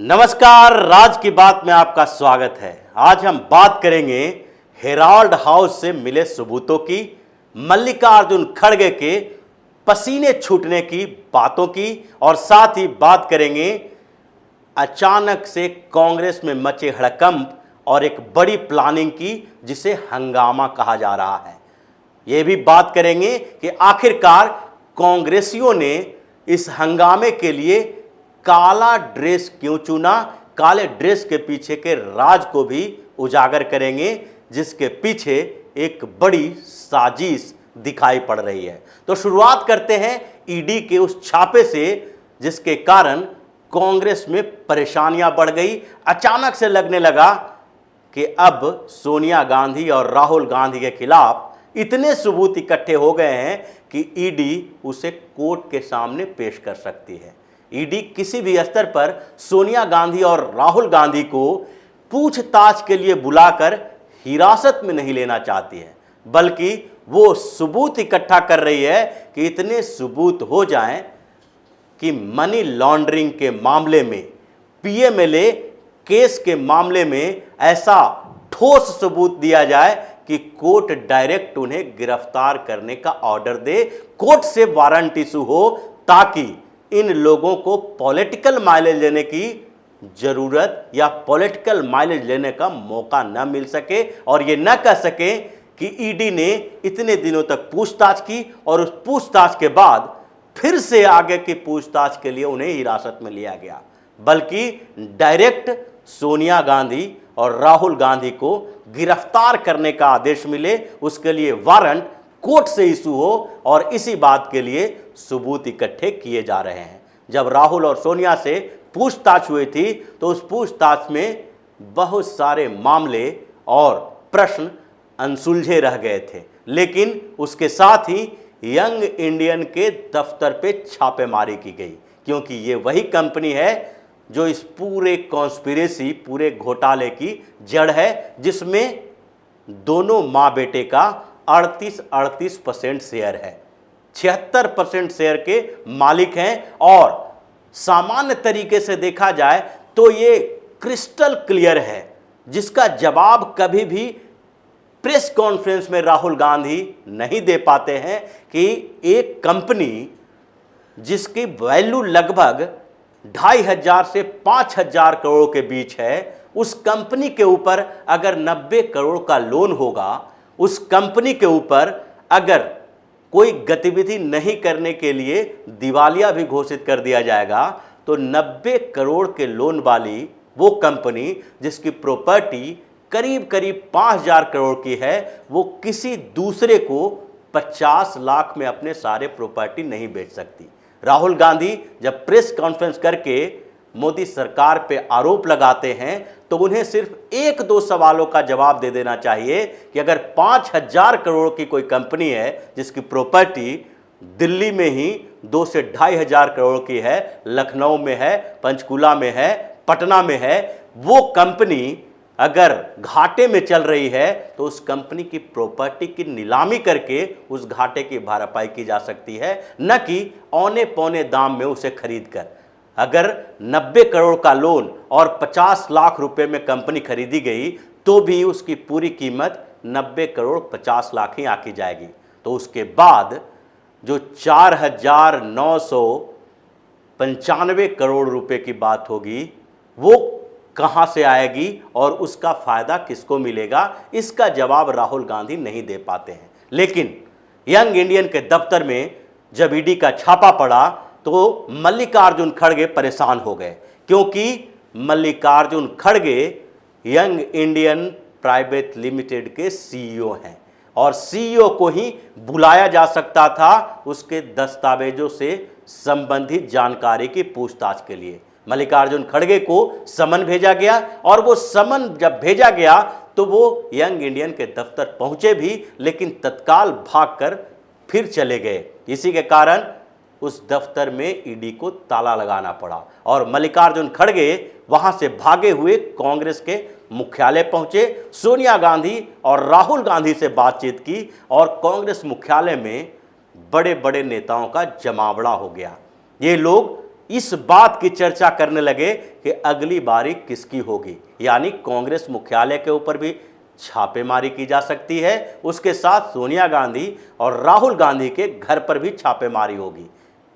नमस्कार, राज की बात में आपका स्वागत है। आज हम बात करेंगे हेराल्ड हाउस से मिले सबूतों की, मल्लिकार्जुन खड़गे के पसीने छूटने की बातों की और साथ ही बात करेंगे अचानक से कांग्रेस में मचे हड़कंप और एक बड़ी प्लानिंग की जिसे हंगामा कहा जा रहा है। यह भी बात करेंगे कि आखिरकार कांग्रेसियों ने इस हंगामे के लिए काला ड्रेस क्यों चुना, काले ड्रेस के पीछे के राज को भी उजागर करेंगे जिसके पीछे एक बड़ी साजिश दिखाई पड़ रही है। तो शुरुआत करते हैं ईडी के उस छापे से जिसके कारण कांग्रेस में परेशानियां बढ़ गई। अचानक से लगने लगा कि अब सोनिया गांधी और राहुल गांधी के खिलाफ इतने सबूत इकट्ठे हो गए हैं कि ईडी उसे कोर्ट के सामने पेश कर सकती है। ईडी किसी भी स्तर पर सोनिया गांधी और राहुल गांधी को पूछताछ के लिए बुलाकर हिरासत में नहीं लेना चाहती है, बल्कि वो सबूत इकट्ठा कर रही है कि इतने सबूत हो जाएं कि मनी लॉन्ड्रिंग के मामले में, पीएमएलए केस के मामले में ऐसा ठोस सबूत दिया जाए कि कोर्ट डायरेक्ट उन्हें गिरफ्तार करने का ऑर्डर दे, कोर्ट से वारंट इशू हो ताकि इन लोगों को पॉलिटिकल माइलेज लेने की जरूरत या पॉलिटिकल माइलेज लेने का मौका न मिल सके और ये न कह सके कि ईडी ने इतने दिनों तक पूछताछ की और उस पूछताछ के बाद फिर से आगे की पूछताछ के लिए उन्हें हिरासत में लिया गया, बल्कि डायरेक्ट सोनिया गांधी और राहुल गांधी को गिरफ्तार करने का आदेश मिले, उसके लिए वारंट कोर्ट से इशू हो और इसी बात के लिए सबूत इकट्ठे किए जा रहे हैं। जब राहुल और सोनिया से पूछताछ हुई थी तो उस पूछताछ में बहुत सारे मामले और प्रश्न अनसुलझे रह गए थे, लेकिन उसके साथ ही यंग इंडियन के दफ्तर पे छापेमारी की गई, क्योंकि ये वही कंपनी है जो इस पूरे कॉन्स्पिरेसी, पूरे घोटाले की जड़ है, जिसमें दोनों माँ बेटे का 38% शेयर है, 76% शेयर के मालिक हैं। और सामान्य तरीके से देखा जाए तो ये क्रिस्टल क्लियर है, जिसका जवाब कभी भी प्रेस कॉन्फ्रेंस में राहुल गांधी नहीं दे पाते हैं कि एक कंपनी जिसकी वैल्यू लगभग 2500 से 5000 करोड़ के बीच है, उस कंपनी के ऊपर अगर 90 करोड़ का लोन होगा, उस कंपनी के ऊपर अगर कोई गतिविधि नहीं करने के लिए दिवालिया भी घोषित कर दिया जाएगा, तो 90 करोड़ के लोन वाली वो कंपनी जिसकी प्रॉपर्टी करीब करीब 5000 करोड़ की है, वो किसी दूसरे को 50 लाख में अपने सारे प्रॉपर्टी नहीं बेच सकती। राहुल गांधी जब प्रेस कॉन्फ्रेंस करके मोदी सरकार पे आरोप लगाते हैं तो उन्हें सिर्फ एक दो सवालों का जवाब दे देना चाहिए कि अगर 5000 करोड़ की कोई कंपनी है जिसकी प्रॉपर्टी दिल्ली में ही 2 से 2500 करोड़ की है, लखनऊ में है, पंचकुला में है, पटना में है, वो कंपनी अगर घाटे में चल रही है तो उस कंपनी की प्रॉपर्टी की नीलामी करके उस घाटे की भरपाई की जा सकती है, न कि औने पौने दाम में उसे खरीद कर। अगर 90 करोड़ का लोन और 50 लाख रुपए में कंपनी खरीदी गई तो भी उसकी पूरी कीमत 90 करोड़ 50 लाख ही आकी जाएगी। तो उसके बाद जो 4995 करोड़ रुपए की बात होगी वो कहां से आएगी और उसका फायदा किसको मिलेगा, इसका जवाब राहुल गांधी नहीं दे पाते हैं। लेकिन यंग इंडियन के दफ्तर में जब ईडी का छापा पड़ा तो मल्लिकार्जुन खड़गे परेशान हो गए, क्योंकि मल्लिकार्जुन खड़गे यंग इंडियन प्राइवेट लिमिटेड के सीईओ हैं और सीईओ को ही बुलाया जा सकता था उसके दस्तावेजों से संबंधित जानकारी की पूछताछ के लिए। मल्लिकार्जुन खड़गे को समन भेजा गया और वो समन जब भेजा गया तो वो यंग इंडियन के दफ्तर पहुंचे भी, लेकिन तत्काल भागकर फिर चले गए। इसी के कारण उस दफ्तर में ईडी को ताला लगाना पड़ा और मल्लिकार्जुन खड़गे वहां से भागे हुए कांग्रेस के मुख्यालय पहुंचे, सोनिया गांधी और राहुल गांधी से बातचीत की और कांग्रेस मुख्यालय में बड़े बड़े नेताओं का जमावड़ा हो गया। ये लोग इस बात की चर्चा करने लगे कि अगली बारी किसकी होगी, यानी कांग्रेस मुख्यालय के ऊपर भी छापेमारी की जा सकती है, उसके साथ सोनिया गांधी और राहुल गांधी के घर पर भी छापेमारी होगी।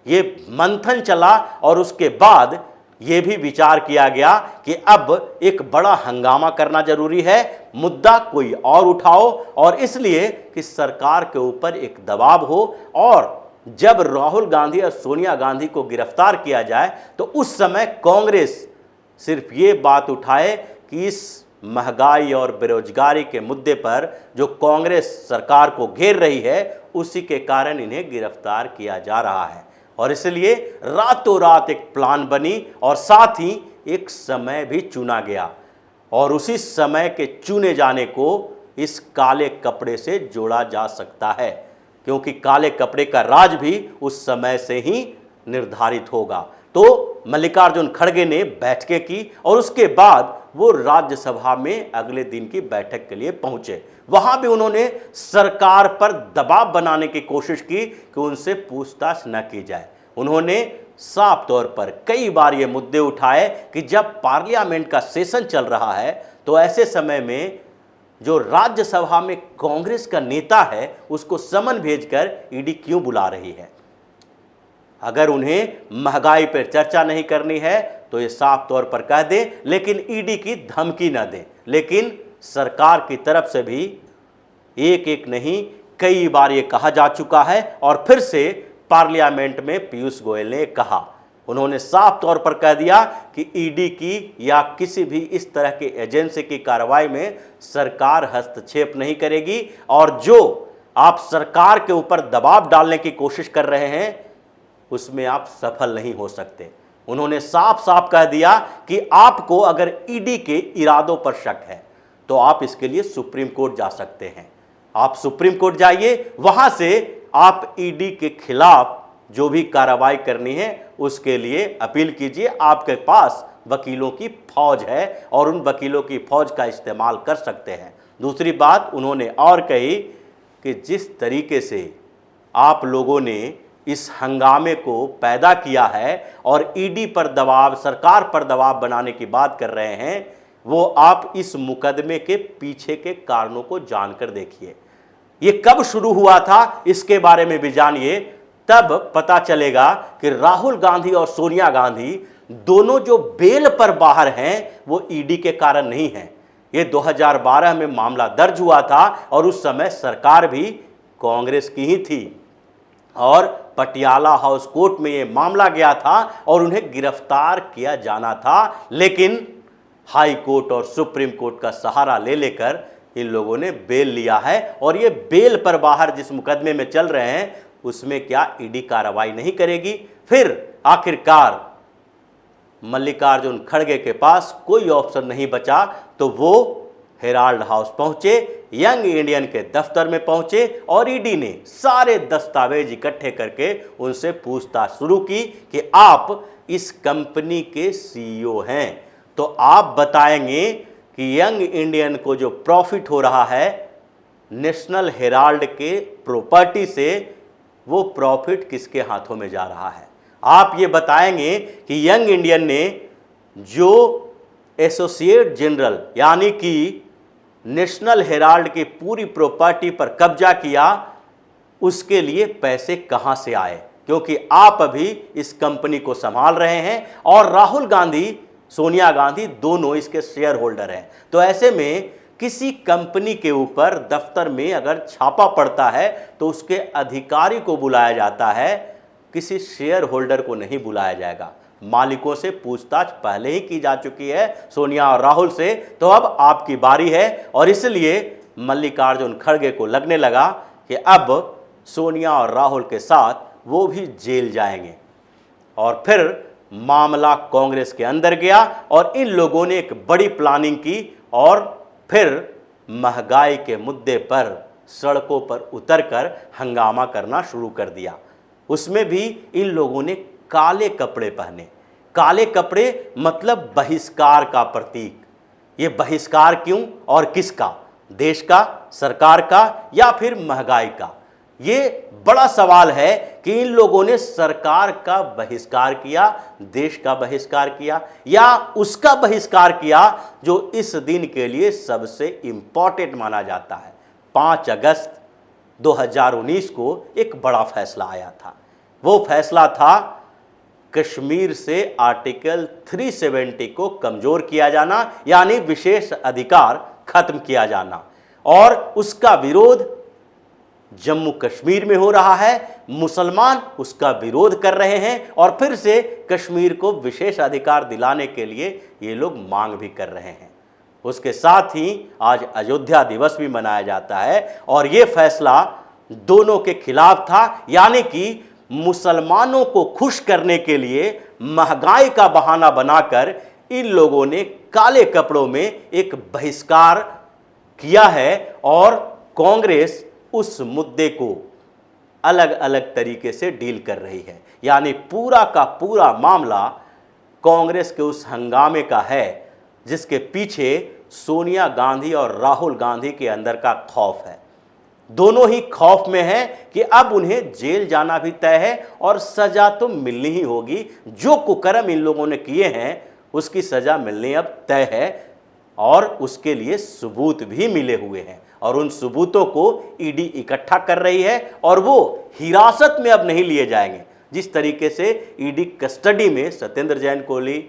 ये मंथन चला और उसके बाद ये भी विचार किया गया कि अब एक बड़ा हंगामा करना जरूरी है, मुद्दा कोई और उठाओ, और इसलिए कि सरकार के ऊपर एक दबाव हो, और जब राहुल गांधी और सोनिया गांधी को गिरफ्तार किया जाए तो उस समय कांग्रेस सिर्फ ये बात उठाए कि इस महंगाई और बेरोजगारी के मुद्दे पर जो कांग्रेस सरकार को घेर रही है उसी के कारण इन्हें गिरफ्तार किया जा रहा है। और इसलिए रातों रात एक प्लान बनी और साथ ही एक समय भी चुना गया, और उसी समय के चुने जाने को इस काले कपड़े से जोड़ा जा सकता है, क्योंकि काले कपड़े का राज भी उस समय से ही निर्धारित होगा। तो मल्लिकार्जुन खड़गे ने बैठकें की और उसके बाद वो राज्यसभा में अगले दिन की बैठक के लिए पहुंचे। वहां भी उन्होंने सरकार पर दबाव बनाने की कोशिश की कि उनसे पूछताछ न की जाए। उन्होंने साफ तौर पर कई बार ये मुद्दे उठाए कि जब पार्लियामेंट का सेशन चल रहा है तो ऐसे समय में जो राज्यसभा में कांग्रेस का नेता है उसको समन भेजकर ईडी क्यों बुला रही है। अगर उन्हें महंगाई पर चर्चा नहीं करनी है तो ये साफ तौर पर कह दें, लेकिन ईडी की धमकी न दें। लेकिन सरकार की तरफ से भी एक एक नहीं कई बार ये कहा जा चुका है, और फिर से पार्लियामेंट में पीयूष गोयल ने कहा, उन्होंने साफ तौर पर कह दिया कि ईडी की या किसी भी इस तरह के एजेंसी की कार्रवाई में सरकार हस्तक्षेप नहीं करेगी, और जो आप सरकार के ऊपर दबाव डालने की कोशिश कर रहे हैं उसमें आप सफल नहीं हो सकते। उन्होंने साफ साफ कह दिया कि आपको अगर ईडी के इरादों पर शक है तो आप इसके लिए सुप्रीम कोर्ट जा सकते हैं। आप सुप्रीम कोर्ट जाइए, वहां से आप ईडी के खिलाफ जो भी कार्रवाई करनी है उसके लिए अपील कीजिए। आपके पास वकीलों की फौज है और उन वकीलों की फौज का इस्तेमाल कर सकते हैं। दूसरी बात उन्होंने और कही कि जिस तरीके से आप लोगों ने इस हंगामे को पैदा किया है और ईडी पर दबाव, सरकार पर दबाव बनाने की बात कर रहे हैं, वो आप इस मुकदमे के पीछे के कारणों को जानकर देखिए। ये कब शुरू हुआ था इसके बारे में भी जानिए, तब पता चलेगा कि राहुल गांधी और सोनिया गांधी दोनों जो बेल पर बाहर हैं वो ईडी के कारण नहीं है। ये 2012 में मामला दर्ज हुआ था और उस समय सरकार भी कांग्रेस की ही थी, और पटियाला हाउस कोर्ट में ये मामला गया था और उन्हें गिरफ्तार किया जाना था, लेकिन हाई कोर्ट और सुप्रीम कोर्ट का सहारा ले लेकर इन लोगों ने बेल लिया है। और ये बेल पर बाहर जिस मुकदमे में चल रहे हैं उसमें क्या ईडी कार्रवाई नहीं करेगी। फिर आखिरकार मल्लिकार्जुन खड़गे के पास कोई ऑप्शन नहीं बचा तो वो हेराल्ड हाउस पहुंचे, यंग इंडियन के दफ्तर में पहुंचे और ईडी ने सारे दस्तावेज इकट्ठे करके उनसे पूछताछ शुरू की कि आप इस कंपनी के सीईओ हैं, तो आप बताएंगे कि यंग इंडियन को जो प्रॉफिट हो रहा है नेशनल हेराल्ड के प्रॉपर्टी से, वो प्रॉफिट किसके हाथों में जा रहा है। आप ये बताएंगे कि यंग इंडियन ने जो एसोसिएट जनरल यानी कि नेशनल हेराल्ड की पूरी प्रॉपर्टी पर कब्जा किया, उसके लिए पैसे कहां से आए, क्योंकि आप अभी इस कंपनी को संभाल रहे हैं और राहुल गांधी, सोनिया गांधी दोनों इसके शेयर होल्डर हैं। तो ऐसे में किसी कंपनी के ऊपर दफ्तर में अगर छापा पड़ता है तो उसके अधिकारी को बुलाया जाता है, किसी शेयर होल्डर को नहीं बुलाया जाएगा। मालिकों से पूछताछ पहले ही की जा चुकी है, सोनिया और राहुल से, तो अब आपकी बारी है। और इसलिए मल्लिकार्जुन खड़गे को लगने लगा कि अब सोनिया और राहुल के साथ वो भी जेल जाएंगे। और फिर मामला कांग्रेस के अंदर गया और इन लोगों ने एक बड़ी प्लानिंग की और फिर महंगाई के मुद्दे पर सड़कों पर उतरकर हंगामा करना शुरू कर दिया। उसमें भी इन लोगों ने काले कपड़े पहने। काले कपड़े मतलब बहिष्कार का प्रतीक। ये बहिष्कार क्यों और किसका? देश का, सरकार का, या फिर महंगाई का? ये बड़ा सवाल है कि इन लोगों ने सरकार का बहिष्कार किया, देश का बहिष्कार किया, या उसका बहिष्कार किया जो इस दिन के लिए सबसे इंपॉर्टेंट माना जाता है। 5 अगस्त 2019 को एक बड़ा फैसला आया था। वो फैसला था कश्मीर से आर्टिकल 370 को कमजोर किया जाना, यानी विशेष अधिकार खत्म किया जाना, और उसका विरोध जम्मू कश्मीर में हो रहा है। मुसलमान उसका विरोध कर रहे हैं और फिर से कश्मीर को विशेष अधिकार दिलाने के लिए ये लोग मांग भी कर रहे हैं। उसके साथ ही आज अयोध्या दिवस भी मनाया जाता है और ये फैसला दोनों के खिलाफ था, यानी कि मुसलमानों को खुश करने के लिए महंगाई का बहाना बनाकर इन लोगों ने काले कपड़ों में एक बहिष्कार किया है और कांग्रेस उस मुद्दे को अलग अलग तरीके से डील कर रही है। यानी पूरा का पूरा मामला कांग्रेस के उस हंगामे का है जिसके पीछे सोनिया गांधी और राहुल गांधी के अंदर का खौफ है। दोनों ही खौफ में हैं कि अब उन्हें जेल जाना भी तय है और सजा तो मिलनी ही होगी। जो कुकर्म इन लोगों ने किए हैं उसकी सजा मिलनी अब तय है और उसके लिए सबूत भी मिले हुए हैं और उन सबूतों को ईडी इकट्ठा कर रही है और वो हिरासत में अब नहीं लिए जाएंगे। जिस तरीके से ईडी कस्टडी में सत्येंद्र जैन कोहली,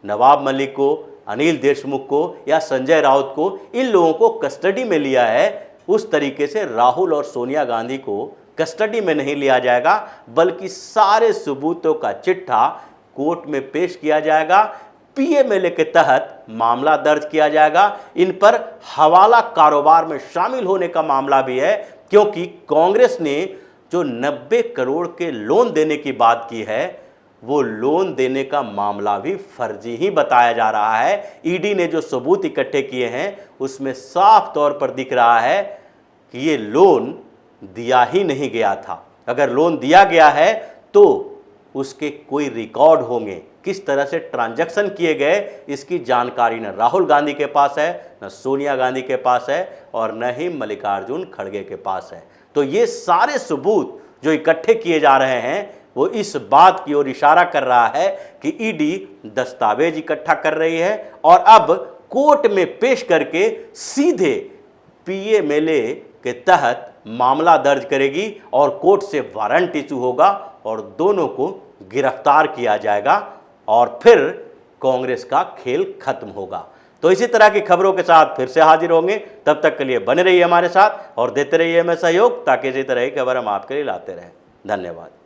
नवाब मलिक को, अनिल देशमुख को या संजय राउत को, इन लोगों को कस्टडी में लिया है, उस तरीके से राहुल और सोनिया गांधी को कस्टडी में नहीं लिया जाएगा, बल्कि सारे सबूतों का चिट्ठा कोर्ट में पेश किया जाएगा। पीएमएलए के तहत मामला दर्ज किया जाएगा। इन पर हवाला कारोबार में शामिल होने का मामला भी है, क्योंकि कांग्रेस ने जो 90 करोड़ के लोन देने की बात की है वो लोन देने का मामला भी फर्जी ही बताया जा रहा है। ईडी ने जो सबूत इकट्ठे किए हैं उसमें साफ तौर पर दिख रहा है कि ये लोन दिया ही नहीं गया था। अगर लोन दिया गया है तो उसके कोई रिकॉर्ड होंगे, किस तरह से ट्रांजैक्शन किए गए इसकी जानकारी न राहुल गांधी के पास है, न सोनिया गांधी के पास है और न ही मल्लिकार्जुन खड़गे के पास है। तो ये सारे सबूत जो इकट्ठे किए जा रहे हैं वो इस बात की ओर इशारा कर रहा है कि ईडी दस्तावेज इकट्ठा कर रही है और अब कोर्ट में पेश करके सीधे पीएमएलए के तहत मामला दर्ज करेगी और कोर्ट से वारंट इशू होगा और दोनों को गिरफ्तार किया जाएगा और फिर कांग्रेस का खेल खत्म होगा। तो इसी तरह की खबरों के साथ फिर से हाजिर होंगे। तब तक के लिए बने रहिए हमारे साथ और देते रहिए हमें सहयोग, ताकि इसी तरह की खबर हम आपके लिए लाते रहें। धन्यवाद।